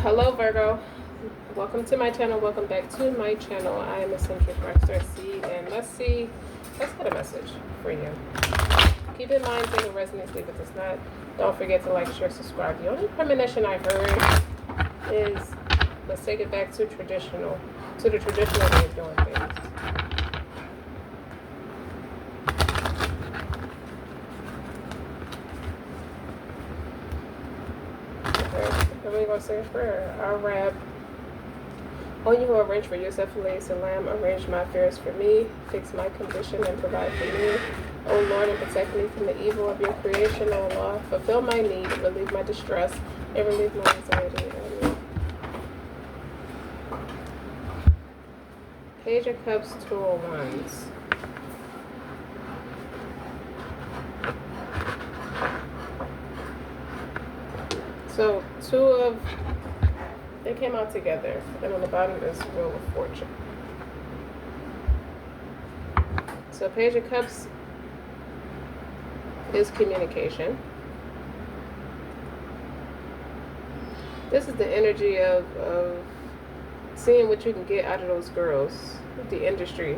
Hello Virgo, welcome to my channel, welcome back to my channel. I am eccentric RockStar'Seed, and let's get a message for you. Keep in mind, if it resonates, leave it does not. Don't forget to like, share, subscribe. The only premonition I heard is let's take it back to the traditional way of doing things. And we're going to say a prayer. Our Rab, on you who arrange for Yusuf Salam, arrange my affairs for me, fix my condition and provide for me. O Lord, and protect me from the evil of your creation, O Allah. Fulfill my need, relieve my distress, and relieve my anxiety. Amen. Page of Cups, Two of Wands. So they came out together, and on the bottom is Wheel of Fortune. So Page of Cups is communication. This is the energy of seeing what you can get out of those girls. The industry.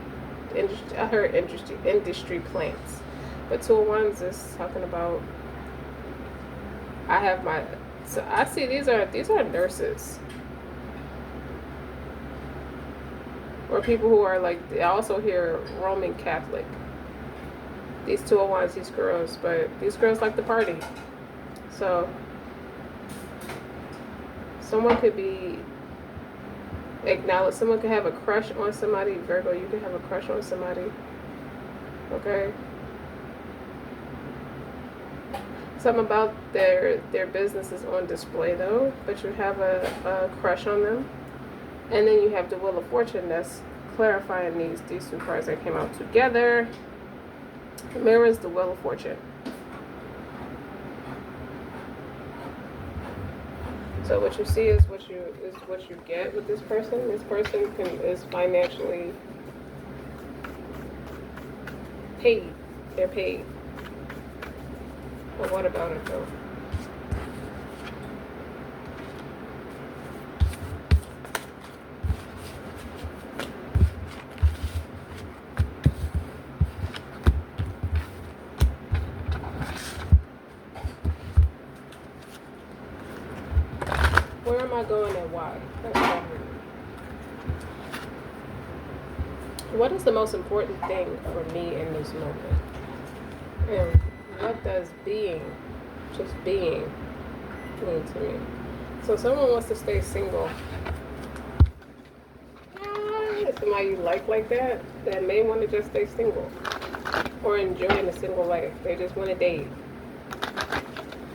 I heard industry plants. But Two of Wands is talking about so I see these are nurses. Or people who are like, I also hear Roman Catholic. These Two of Wands, these girls, but these girls like to party. So someone could be acknowledged. Someone could have a crush on somebody. Virgo, you could have a crush on somebody. Okay. Something about their business is on display though, but you have a crush on them. And then you have the Wheel of Fortune that's clarifying these two cards that came out together. The Mirror is the Wheel of Fortune. So what you see is what you get with this person. This person is financially paid. They're paid. But what about it though? Where am I going and why? That's what I'm reading. What is the most important thing for me in this moment? And what does just being, mean to me? So someone wants to stay single. Somebody you like that may want to just stay single. Or enjoying a single life. They just want to date.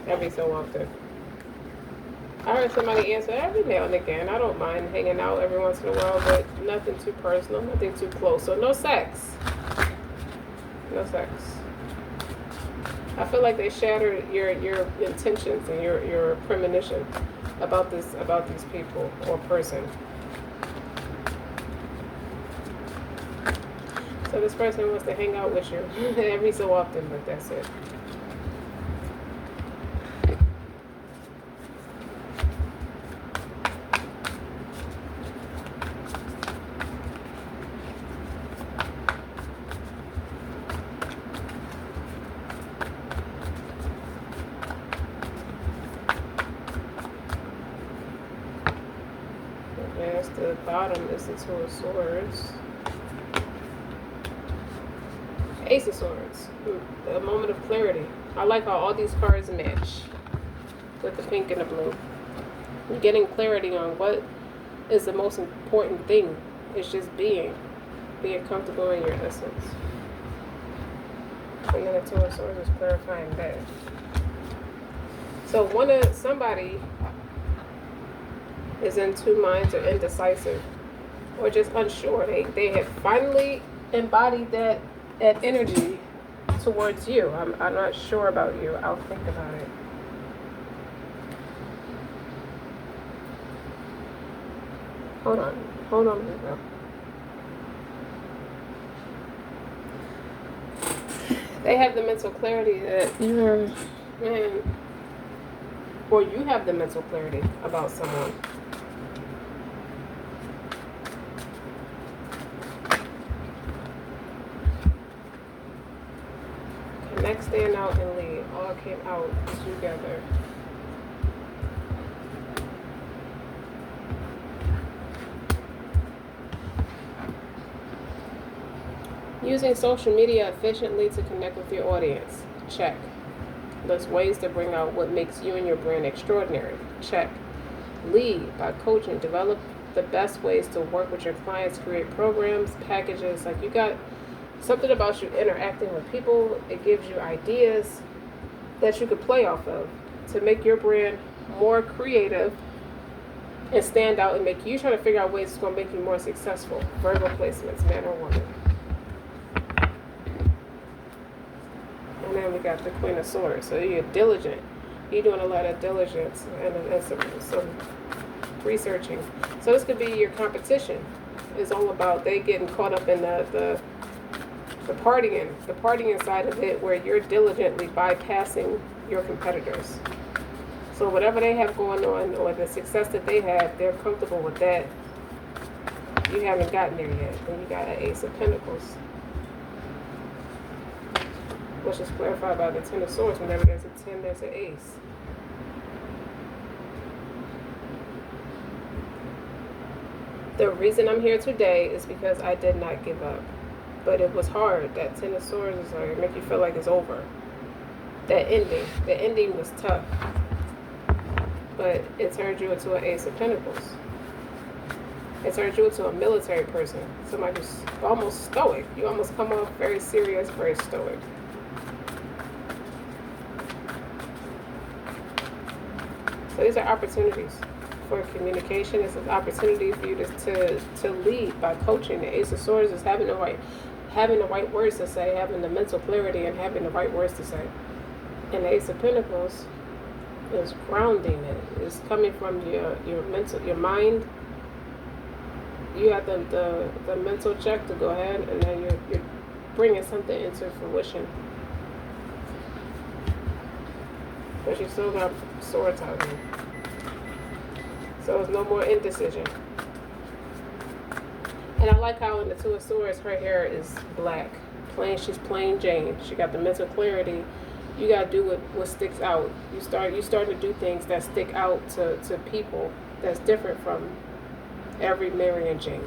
Every so often. I heard somebody answer every now and again. I don't mind hanging out every once in a while, but nothing too personal, nothing too close. So no sex. No sex. I feel like they shattered your intentions and your premonition about these people or person. So this person wants to hang out with you every so often, but that's it. As the bottom is the Two of Swords. Ace of Swords. A moment of clarity. I like how all these cards match with the pink and the blue. You're getting clarity on what is the most important thing. It's just being comfortable in your essence. And then the Two of Swords is clarifying that. So somebody is in two minds or indecisive or just unsure. They have finally embodied that energy towards you. I'm not sure about you. I'll think about it. Hold on, Virgo. They have the mental clarity that man, Or you have the mental clarity about someone. Connect, stand out, and lead. All came out together. Using social media efficiently to connect with your audience. Check. There's ways to bring out what makes you and your brand extraordinary. Check. Lead by coaching. Develop the best ways to work with your clients. Create programs, packages. Like, you got something about you interacting with people. It gives you ideas that you could play off of to make your brand more creative and stand out, and make you trying to figure out ways it's going to make you more successful. Virgo placements, man or woman. And then we got the Queen of Swords. So you're diligent. You're doing a lot of diligence and some researching. So this could be your competition. It's all about they getting caught up in the partying side of it, where you're diligently bypassing your competitors. So whatever they have going on, or the success that they have, they're comfortable with that. You haven't gotten there yet. Then you got an Ace of Pentacles, which is clarified by the Ten of Swords. Whenever there's a 10, there's an ace. The reason I'm here today is because I did not give up. But it was hard. That Ten of Swords is like, it make you feel like it's over. The ending was tough. But it turned you into an Ace of Pentacles. It turned you into a military person. Somebody who's almost stoic. You almost come off very serious, very stoic. So these are opportunities for communication. It's an opportunity for you to lead by coaching. The Ace of Swords is having the right words to say, having the mental clarity, and having the right words to say. And the Ace of Pentacles is grounding it. It's coming from your mind. You have the mental check to go ahead, and then you're bringing something into fruition. But you still got swords out here. So it's no more indecision. And I like how in the Two of Swords, her hair is black. She's plain Jane. She got the mental clarity. You gotta do what sticks out. You start to do things that stick out to people that's different from every Mary and Jane.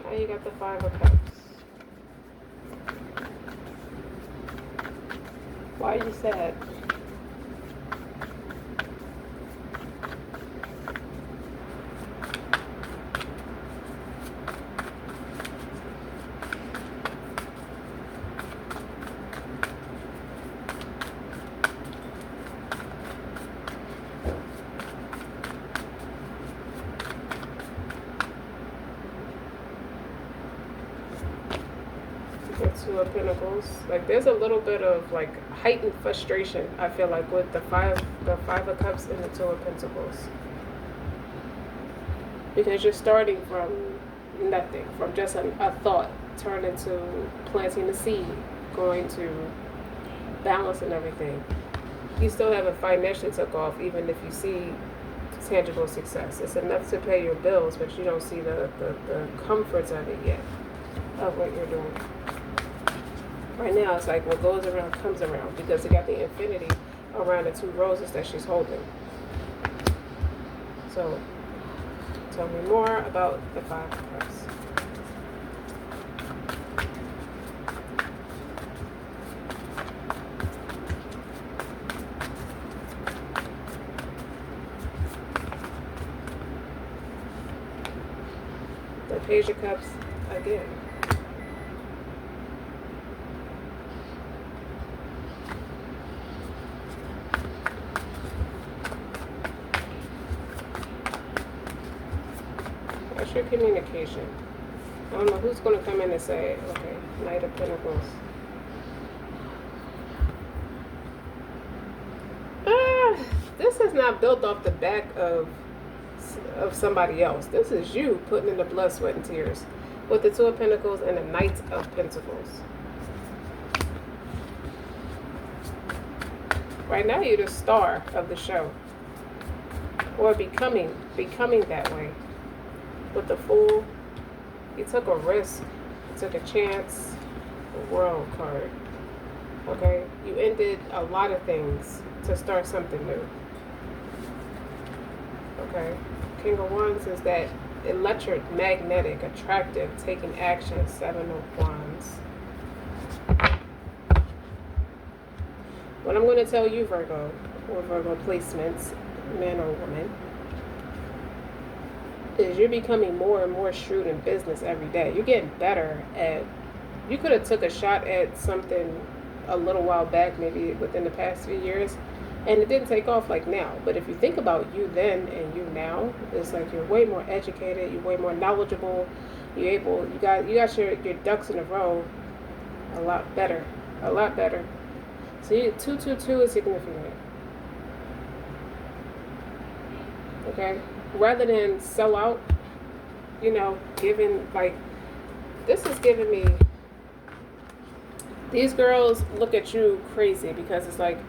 Now you got the Five of Cups. Why are you sad? Two of Pentacles. Like, there's a little bit of like heightened frustration, I feel like, with the Five of Cups and the Two of Pentacles, because you're starting from nothing, from just a thought, turn into planting a seed, going to balancing everything. You still haven't financially took off, even if you see tangible success. It's enough to pay your bills, but you don't see the comforts of it yet, of what you're doing. Right now, it's like what goes around comes around, because it got the infinity around the two roses that she's holding. So, tell me more about the Five of Cups. The Page of Cups again. Your communication. I don't know who's going to come in and say, okay, Knight of Pentacles. This is not built off the back of of somebody else. This is you putting in the blood, sweat, and tears. With the Two of Pentacles and the Knight of Pentacles. Right now you're the star of the show. Or becoming that way. With the Fool, you took a risk. You took a chance. The World card. Okay? You ended a lot of things to start something new. Okay? King of Wands is that electric, magnetic, attractive, taking action. 7 of Wands. What I'm going to tell you, Virgo, or Virgo placements, man or woman, is you're becoming more and more shrewd in business every day. You're getting better at, you could have took a shot at something a little while back, maybe within the past few years, and it didn't take off like now. But if you think about you then and you now, it's like you're way more educated, you're way more knowledgeable, you got your ducks in a row a lot better. So 222 is significant. Okay? Rather than sell out, giving, like, this is giving me, these girls look at you crazy because it's like,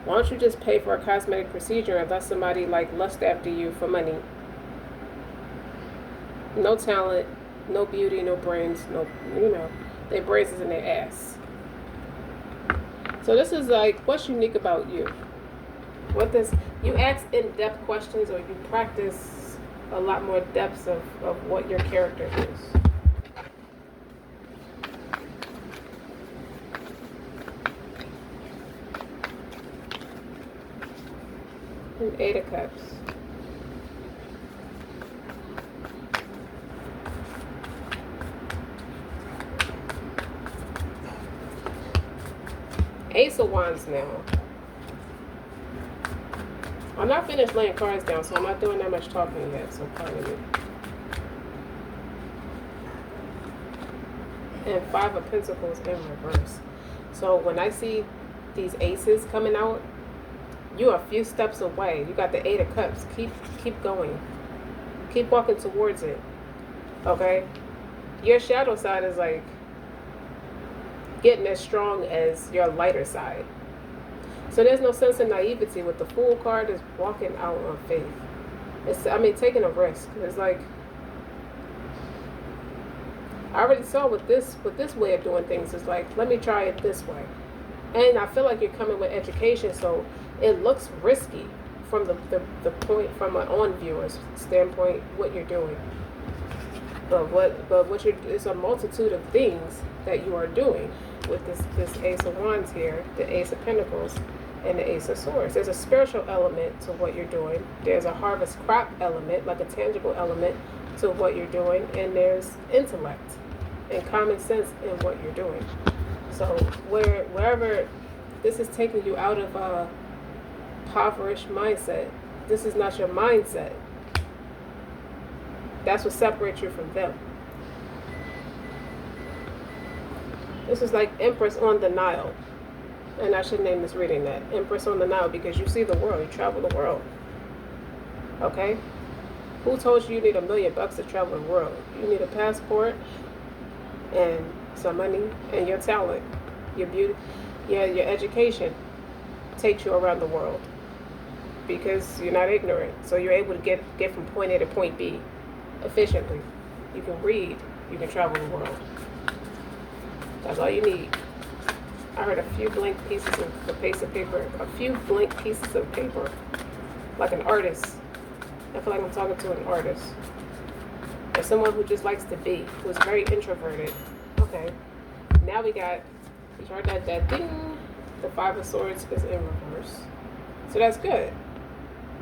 why don't you just pay for a cosmetic procedure and let somebody like lust after you for money? No talent, no beauty, no brains, no, their brains is in their ass. So this is like, what's unique about you? You ask in-depth questions, or you practice a lot more depths of what your character is. And 8 of Cups. Ace of Wands now. I'm not finished laying cards down, so I'm not doing that much talking yet, so pardon me. And 5 of Pentacles in reverse. So when I see these aces coming out, you're a few steps away. You got the 8 of Cups. Keep going. Keep walking towards it. Okay? Your shadow side is like getting as strong as your lighter side. So there's no sense of naivety with the Fool card. Is walking out on faith. Taking a risk. It's like, I already saw with this way of doing things. It's like, let me try it this way. And I feel like you're coming with education, so it looks risky from the point, from an on-viewer's standpoint, what you're doing. But it's a multitude of things that you are doing with this Ace of Wands here, the Ace of Pentacles, and the Ace of Swords. There's a spiritual element to what you're doing. There's a harvest crop element, like a tangible element to what you're doing, and there's intellect and common sense in what you're doing. So wherever this is taking you out of a impoverished mindset, this is not your mindset. That's what separates you from them. This is like Empress on the Nile. And I should name this reading that. Empress on the Nile, because you see the world. You travel the world. Okay? Who told you need $1 million to travel the world? You need a passport and some money and your talent, your beauty, your education takes you around the world because you're not ignorant. So you're able to get from point A to point B efficiently. You can read. You can travel the world. That's all you need. I heard a few blank pieces of a piece of paper. A few blank pieces of paper. Like an artist. I feel like I'm talking to an artist. Or someone who just likes to be. Who's very introverted. Okay. Now we got, you heard that ding. The 5 of Swords is in reverse. So that's good.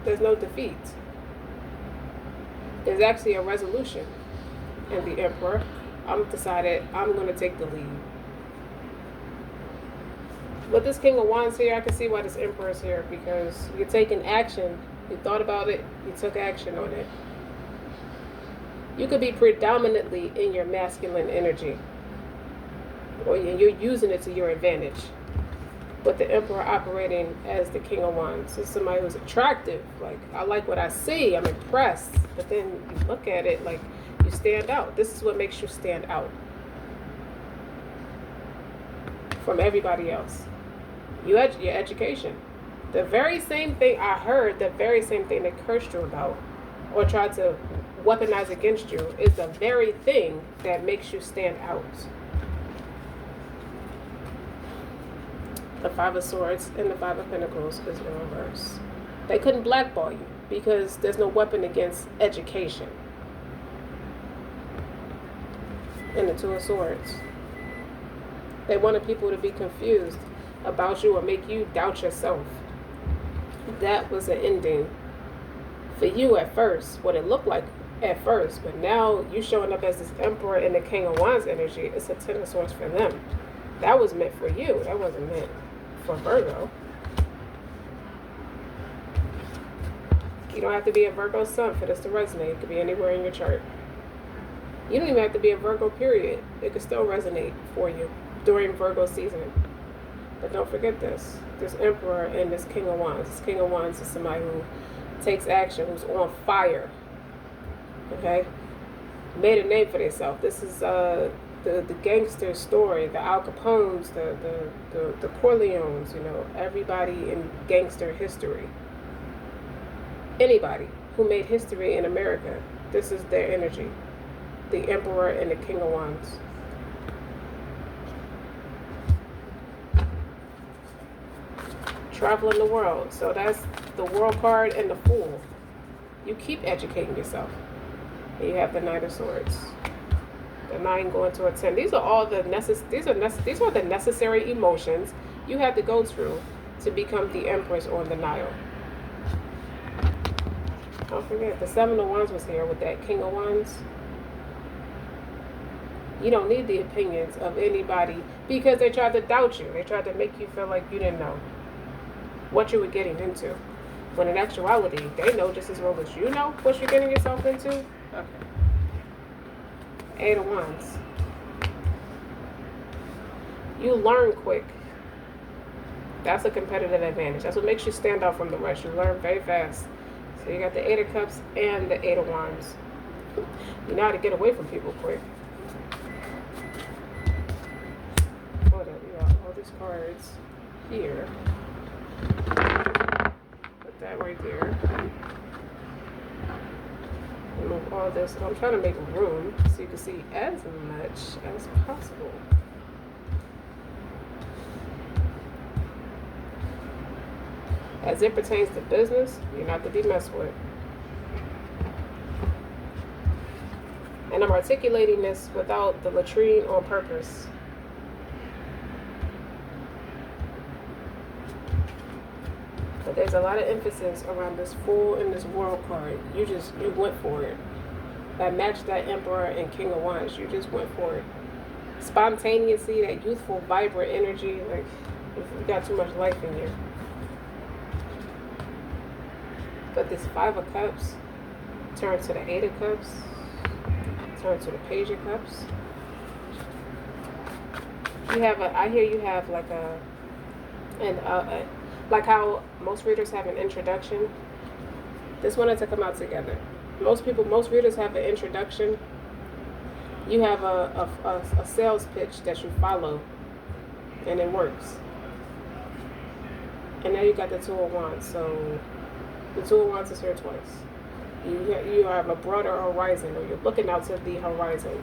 There's no defeat. There's actually a resolution. And the Emperor, I'm decided I'm going to take the lead. With this King of Wands here, I can see why this Emperor is here, because you're taking action. You thought about it, you took action on it. You could be predominantly in your masculine energy, or you're using it to your advantage. with the Emperor operating as the King of Wands. This is somebody who's attractive. Like, I like what I see. I'm impressed. But then you look at it like you stand out. This is what makes you stand out from everybody else. Your education. The very same thing I heard, the very same thing they cursed you about or tried to weaponize against you is the very thing that makes you stand out. The Five of Swords and the Five of Pentacles is in reverse. They couldn't blackball you because there's no weapon against education. And the Two of Swords. They wanted people to be confused about you or make you doubt yourself. That was an ending for you at first, what it looked like at first, but now you showing up as this Emperor and the King of Wands energy. It's a Ten of Swords for them. That was meant for you. That wasn't meant for Virgo. You don't have to be a Virgo sun for this to resonate. It could be anywhere in your chart. You don't even have to be a Virgo period. It could still resonate for you during Virgo season. But don't forget this. This Emperor and this King of Wands. This King of Wands is somebody who takes action, who's on fire. Okay? Made a name for themselves. This is the gangster story, the Al Capones, the Corleones, you know, everybody in gangster history. Anybody who made history in America, this is their energy. The Emperor and the King of Wands. Traveling the world. So that's the World card and the Fool. You keep educating yourself. And you have the Knight of Swords. The 9 going to a 10. These are all the these are the necessary emotions you have to go through to become the Empress on the Nile. Don't forget, the 7 of Wands was here with that King of Wands. You don't need the opinions of anybody because they tried to doubt you. They tried to make you feel like you didn't know what you were getting into. When in actuality, they know just as well as you know what you're getting yourself into. Okay. 8 of Wands. You learn quick. That's a competitive advantage. That's what makes you stand out from the rest. You learn very fast. So you got the 8 of Cups and the 8 of Wands. You know how to get away from people quick. Hold up, you got all these cards here. Put that right there. Move all this. I'm trying to make room so you can see as much as possible. As it pertains to business, you're not to be messed with. And I'm articulating this without the latrine on purpose. But there's a lot of emphasis around this Fool and this World card. You went for it. That matched that Emperor and King of Wands. You just went for it. Spontaneity, that youthful, vibrant energy. Like, you got too much life in you. But this 5 of Cups turns to the 8 of Cups. Turn to the Page of Cups. You have I hear you have like like how most readers have an introduction. This wanted to come out together. Most readers have an introduction. You have a sales pitch that you follow, and it works. And now you got the 2 of Wands. So the 2 of Wands is here twice. You have a broader horizon, or you're looking out to the horizon.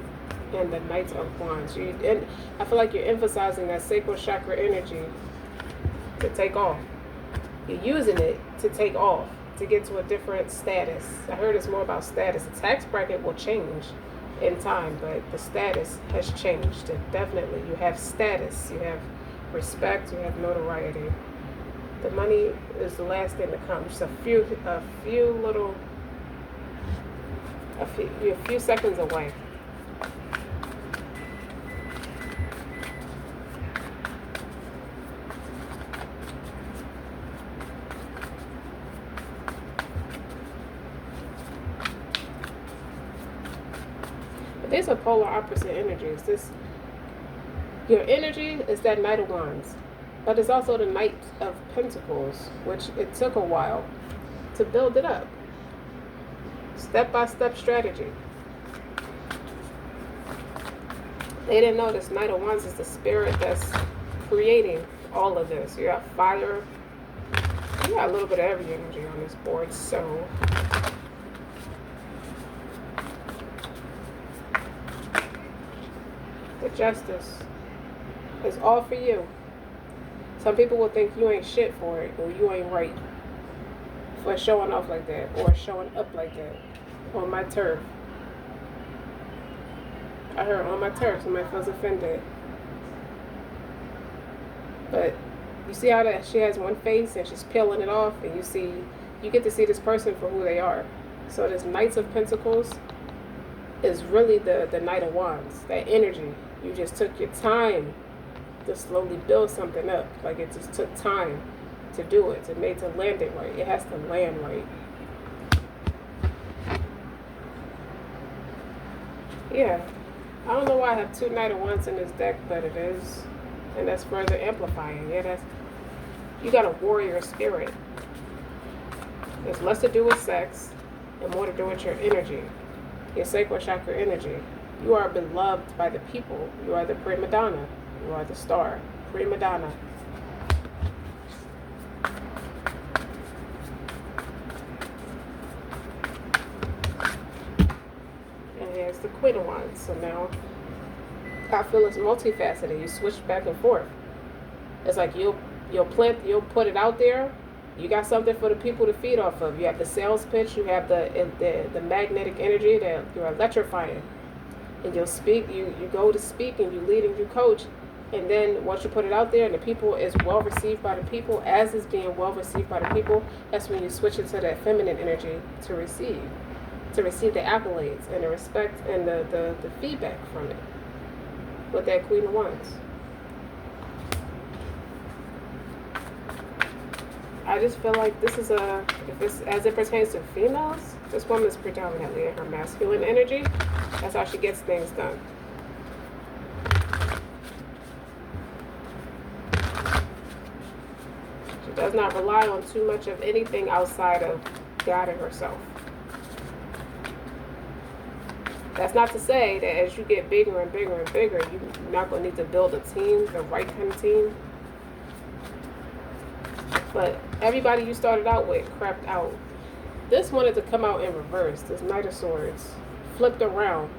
And the Knight of Wands. And I feel like you're emphasizing that sacral chakra energy to take off. You're using it to take off, to get to a different status. I heard it's more about status. The tax bracket will change in time, but the status has changed. And definitely, you have status, you have respect, you have notoriety. The money is the last thing to come. Just a few seconds away. These are polar opposite energies. Your energy is that Knight of Wands. But it's also the Knight of Pentacles, which it took a while to build it up. Step-by-step strategy. They didn't know this Knight of Wands is the spirit that's creating all of this. You got fire. You got a little bit of every energy on this board, so the Justice is all for you. Some people will think you ain't shit for it, or you ain't right for showing off like that, or showing up like that on my turf. I heard on my turf, somebody feels offended. But you see how that she has one face and she's peeling it off, and you get to see this person for who they are. So this Knights of Pentacles is really the Knight of Wands, that energy. You just took your time to slowly build something up. Like it just took time to do it, to land it right. It has to land right. Yeah. I don't know why I have two Knight of Wands in this deck, but it is. And that's further amplifying. Yeah, you got a warrior spirit. It's less to do with sex and more to do with your energy. Your sacral chakra energy. You are beloved by the people. You are the prima donna. You are the star. Prima donna. And here's the Queen of Wands. So now I feel it's multifaceted. You switch back and forth. It's like you'll put it out there. You got something for the people to feed off of. You have the sales pitch. You have the magnetic energy that you're electrifying. And you'll speak. You go to speak and you lead and you coach. And then once you put it out there and the people is well received by the people, as is being well received by the people, that's when you switch into that feminine energy to receive the accolades and the respect and the feedback from it. With that Queen of Wands. I just feel like this is if it's as it pertains to females, this woman is predominantly in her masculine energy. That's how she gets things done. She does not rely on too much of anything outside of God and herself. That's not to say that as you get bigger and bigger and bigger, you're not going to need to build a team, the right kind of team. But everybody you started out with crapped out. This wanted to come out in reverse. This Knight of Swords flipped around.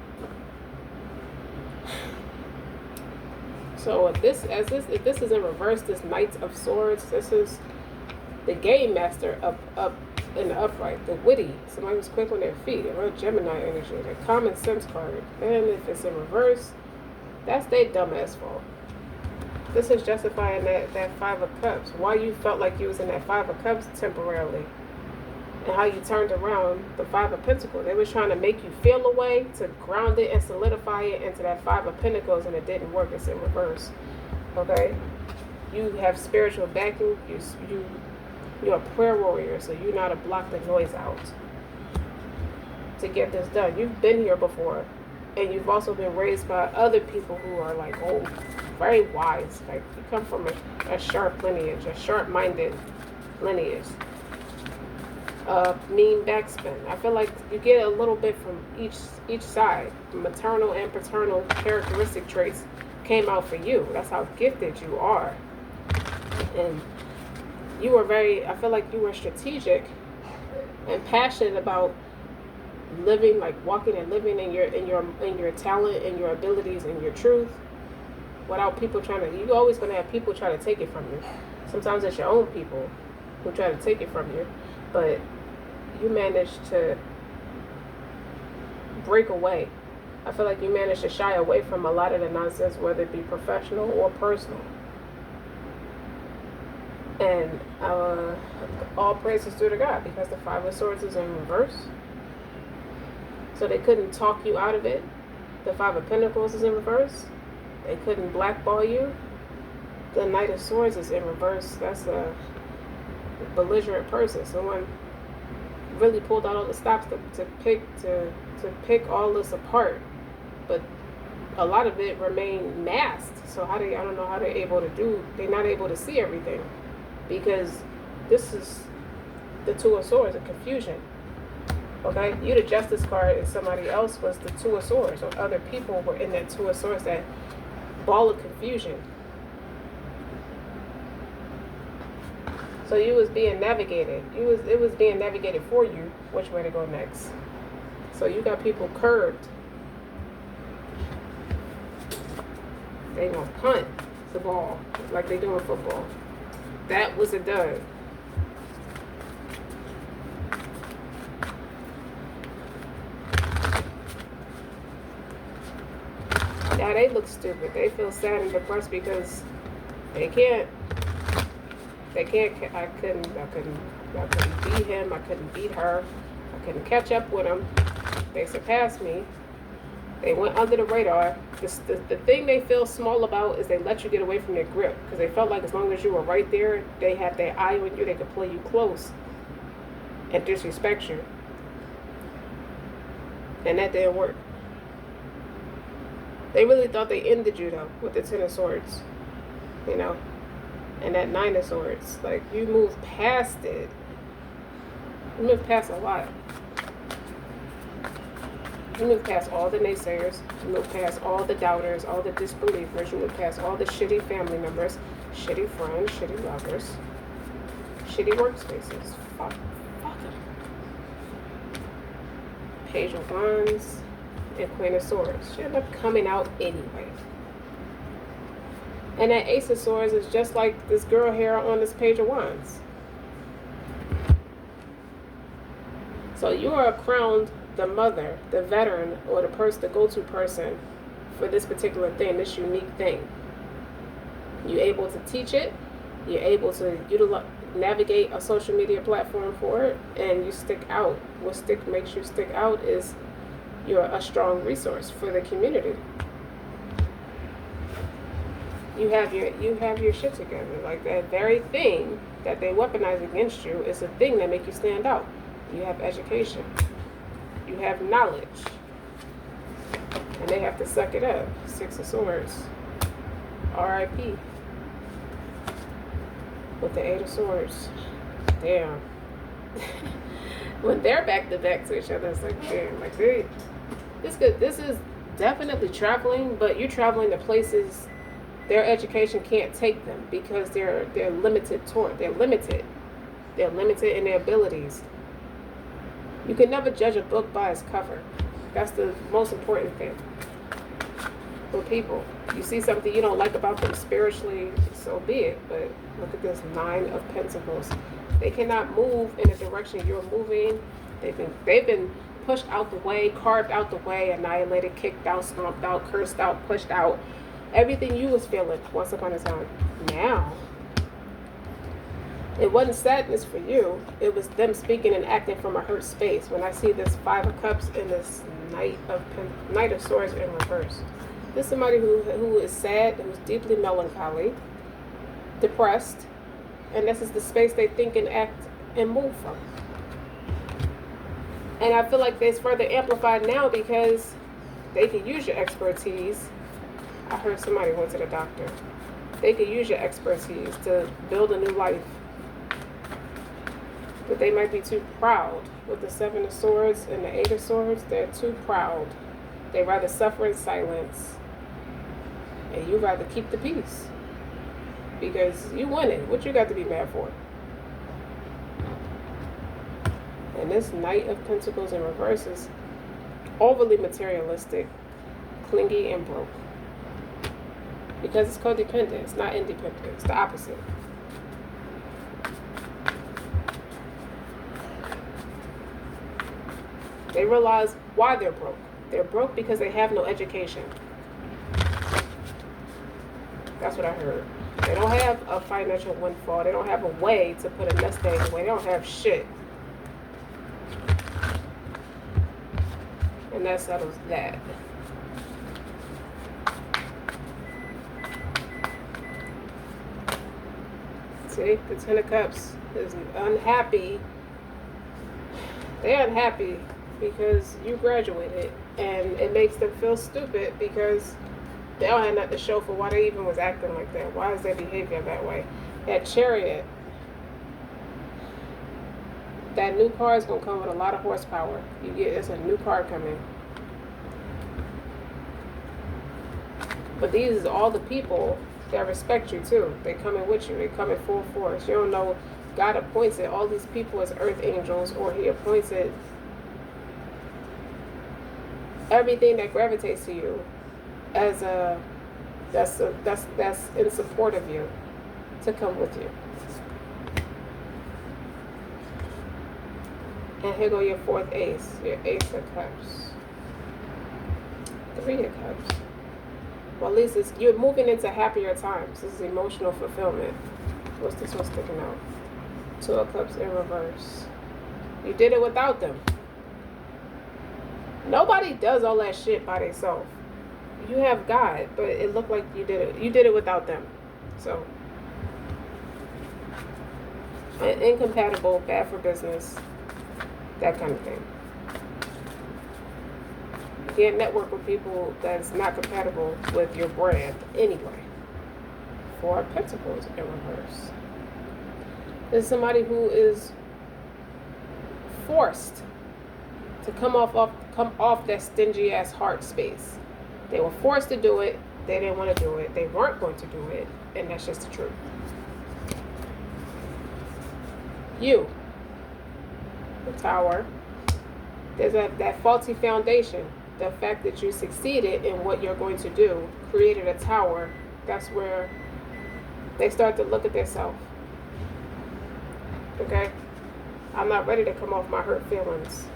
So if this is in reverse, this Knight of Swords, this is the game master up in the upright, the witty, somebody who's quick on their feet, a real Gemini energy, the common sense card. And if it's in reverse, that's their dumbass fault. This is justifying that Five of Cups. Why you felt like you was in that Five of Cups temporarily. And how you turned around the Five of Pentacles. They was trying to make you feel a way to ground it and solidify it into that Five of Pentacles, and it didn't work. It's in reverse. Okay? You have spiritual backing. You're a prayer warrior, so you know how to block the noise out to get this done. You've been here before, and you've also been raised by other people who are like, oh, very wise. Like you come from a sharp lineage, a sharp-minded lineage. Mean backspin. I feel like you get a little bit from each side. Maternal and paternal characteristic traits came out for you. That's how gifted you are, and you were I feel like you were strategic and passionate about living, like walking and living in your talent and your abilities and your truth without people you're always going to have people try to take it from you. Sometimes it's your own people who try to take it from you, but you managed to break away. I feel like you managed to shy away from a lot of the nonsense, whether it be professional or personal. And all praises due to God, because the Five of Swords is in reverse. So they couldn't talk you out of it. The Five of Pentacles is in reverse. They couldn't blackball you. The Knight of Swords is in reverse. That's a belligerent person. Someone really pulled out all the stops to pick all this apart. But a lot of it remained masked. So I don't know how they're able to they're not able to see everything, because this is the Two of Swords, a confusion. Okay, you the Justice card, and somebody else was the Two of Swords, or other people were in that Two of Swords, that ball of confusion. So you was being navigated. It was being navigated for you which way to go next. So you got people curved. They gonna punt the ball like they do in football. That was a dud. Yeah, they look stupid. They feel sad and depressed because they can't. I couldn't beat him. I couldn't beat her. I couldn't catch up with them. They surpassed me. They went under the radar. The thing they feel small about is they let you get away from their grip, because they felt like as long as you were right there, they had their eye on you, they could play you close and disrespect you. And that didn't work. They really thought they ended you though with the Ten of Swords, you know, and that Nine of Swords. Like, you moved past it. You moved past a lot. You move past all the naysayers. You move past all the doubters, all the disbelievers. You move past all the shitty family members, shitty friends, shitty lovers, shitty workspaces. Fuck them. Page of Wands and Queen of Swords. She ended up coming out anyway. And that Ace of Swords is just like this girl here on this Page of Wands. So you are crowned the mother, the veteran, or the person, the go-to person for this particular thing, this unique thing. You're able to teach it. You're able to navigate a social media platform for it, and you stick out. What makes you stick out is you're a strong resource for the community. You have your shit together. Like, that very thing that they weaponize against you is a thing that make you stand out. You have education. You have knowledge. And they have to suck it up. Six of Swords. R.I.P. With the Eight of Swords. Damn. When they're back to back to each other, it's like, damn, like, this is definitely traveling, but you're traveling to places their education can't take them, because they're limited. They're limited in their abilities. You can never judge a book by its cover. That's the most important thing for people. You see something you don't like about them spiritually, so be it. But look at this Nine of Pentacles. They cannot move in the direction you're moving. They've been pushed out the way, carved out the way, annihilated, kicked out, stomped out, cursed out, pushed out. Everything you was feeling once upon a time. Now, it wasn't sadness for you. It was them speaking and acting from a hurt space. When I see this Five of Cups and this Knight of Swords in reverse. This is somebody who is sad, who's deeply melancholy, depressed, and this is the space they think and act and move from. And I feel like it's further amplified now because they can use your expertise. I heard somebody went to the doctor. They could use your expertise to build a new life. But they might be too proud. With the Seven of Swords and the Eight of Swords, they're too proud. They rather suffer in silence. And you rather keep the peace. Because you winning. What you got to be mad for? And this Knight of Pentacles in reverse is overly materialistic, clingy, and broke. Because it's codependent. It's not independent. It's the opposite. They realize why they're broke. They're broke because they have no education. That's what I heard. They don't have a financial windfall. They don't have a way to put a nest egg away. They don't have shit. And that settles that. See, the Ten of Cups is unhappy. They're unhappy because you graduated, and it makes them feel stupid because They don't have nothing to show for why they even was acting like that. Why is their behavior that way? That Chariot, that new car is going to come with a lot of horsepower. It's a new car coming. But these is all the people that respect you too. They coming with you. They come in full force. You don't know, God appointed all these people as earth angels, or he appointed everything that gravitates to you as that's in support of you to come with you. And here go your fourth ace, your Ace of Cups, Three of Cups. Well, at least you're moving into happier times. This is emotional fulfillment. What's this one sticking out? Two of Cups in reverse. You did it without them. Nobody does all that shit by themselves. You have God, but it looked like you did it. You did it without them. So, incompatible, bad for business, that kind of thing. You can't network with people that's not compatible with your brand anyway. Four of Pentacles in reverse. There's somebody who is forced to come off that stingy ass heart space. They were forced to do it. They didn't want to do it. They weren't going to do it, and that's just the truth. You, the Tower. There's that faulty foundation. The fact that you succeeded in what you're going to do created a tower. That's where they start to look at themselves. Okay? I'm not ready to come off my hurt feelings.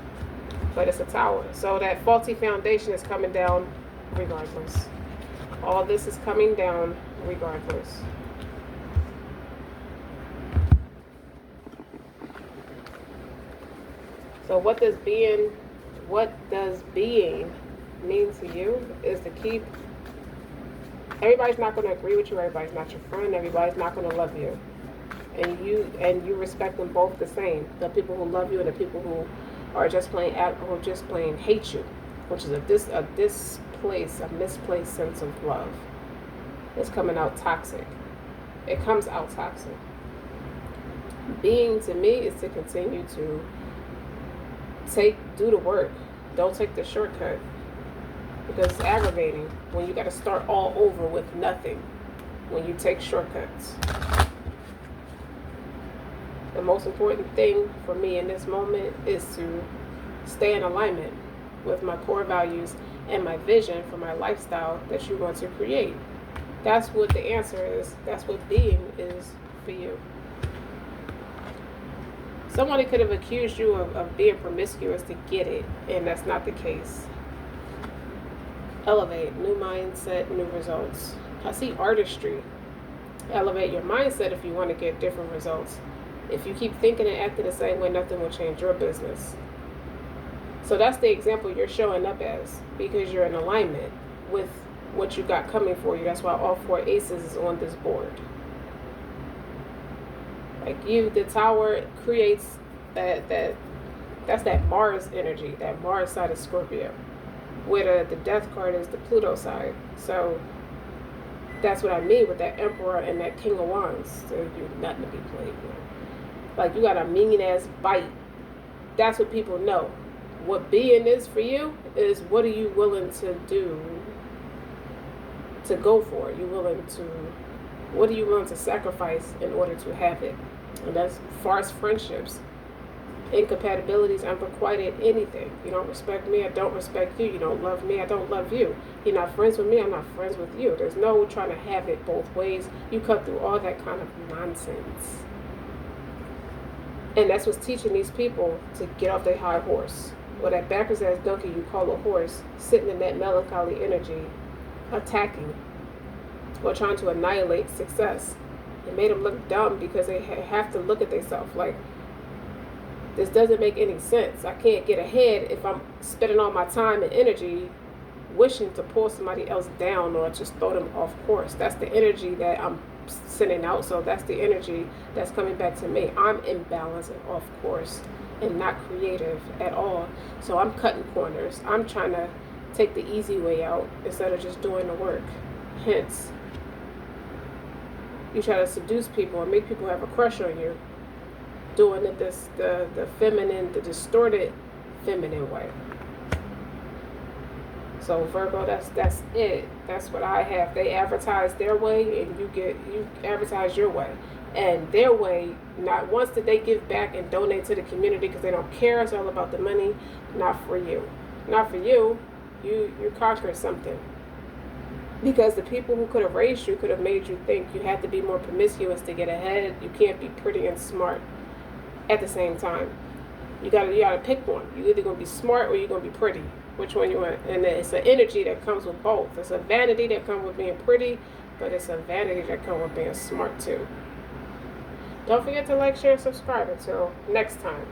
But it's a tower. So that faulty foundation is coming down regardless. All this is coming down regardless. So what does being mean to you is to keep. Everybody's not going to agree with you. Everybody's not your friend. Everybody's not going to love you. And you respect them both the same. The people who love you and the people who are just plain hate you, which is a misplaced sense of love. It's coming out toxic. It comes out toxic. Being to me is to continue to do the work. Don't take the shortcut, because it's aggravating when you got to start all over with nothing when you take shortcuts. The most important thing for me in this moment is to stay in alignment with my core values and my vision for my lifestyle that you want to create. That's what the answer is. That's what being is for you. Somebody could have accused you of being promiscuous to get it, and that's not the case. Elevate, new mindset, new results. I see artistry. Elevate your mindset if you want to get different results. If you keep thinking and acting the same way, nothing will change your business. So that's the example you're showing up as, because you're in alignment with what you got coming for you. That's why all four aces is on this board. Like you, the Tower creates that's that Mars energy, that Mars side of Scorpio, where the Death card is the Pluto side. So that's what I mean with that Emperor and that King of Wands. So you're nothing to be played with. Like you got a mean ass bite. That's what people know. What being is for you is, what are you willing to do to go for? What are you willing to sacrifice in order to have it? And that's far as friendships, incompatibilities, unrequited anything. You don't respect me, I don't respect you. You don't love me, I don't love you. You're not friends with me, I'm not friends with you. There's no trying to have it both ways. You cut through all that kind of nonsense. And that's what's teaching these people to get off their high horse. Or that backwards ass donkey you call a horse, sitting in that melancholy energy, attacking or trying to annihilate success. It made them look dumb because they have to look at themselves like, this doesn't make any sense. I can't get ahead if I'm spending all my time and energy wishing to pull somebody else down or just throw them off course. That's the energy that I'm sending out. So that's the energy that's coming back to me. I'm imbalanced and off course and not creative at all. So I'm cutting corners. I'm trying to take the easy way out instead of just doing the work. Hence, you try to seduce people and make people have a crush on you, doing it the feminine, the distorted feminine way. So Virgo, that's it. That's what I have. They advertise their way, and you advertise your way. And their way, not once did they give back and donate to the community because they don't care. It's all about the money. Not for you. Not for you. You conquered something. Because the people who could have raised you could have made you think you had to be more promiscuous to get ahead. You can't be pretty and smart at the same time. You gotta pick one. You're either gonna be smart or you're gonna be pretty. Which one you want? And it's an energy that comes with both. It's a vanity that comes with being pretty, but it's a vanity that comes with being smart too. Don't forget to like, share, and subscribe. Until next time.